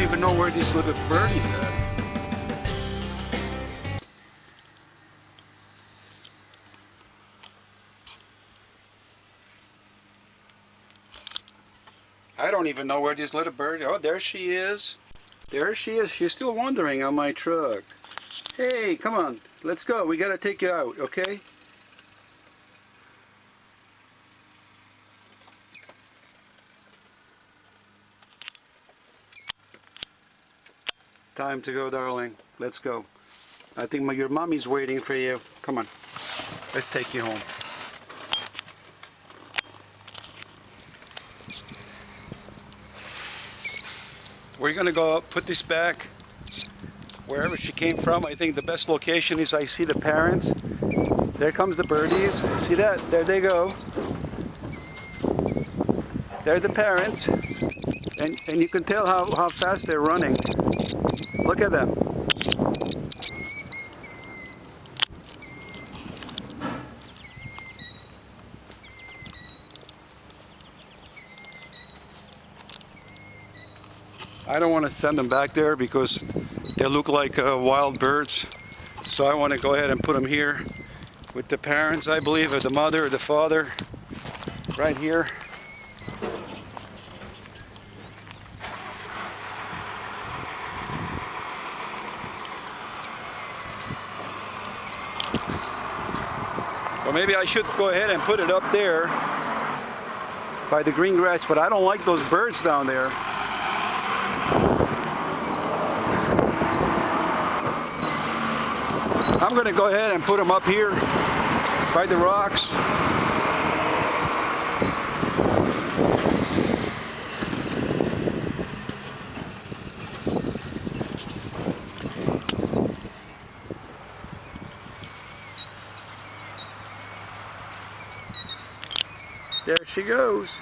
even know where this little birdie is at. I don't even know where this little bird. Oh, there she is. There she is. She's still wandering on my truck. Hey, come on. Let's go. We gotta take you out, okay? Time to go, darling. Let's go. I think your mommy's waiting for you. Come on. Let's take you home. We're gonna go put this back wherever she came from. I think the best location is I see the parents. There comes the birdies. See that? There they go. They're the parents. And you can tell how fast they're running. Look at them. I don't want to send them back there because they look like wild birds. So I want to go ahead and put them here with the parents, I believe, or the mother or the father, right here. Or maybe I should go ahead and put it up there by the green grass, but I don't like those birds down there. I'm going to go ahead and put them up here by the rocks. There she goes.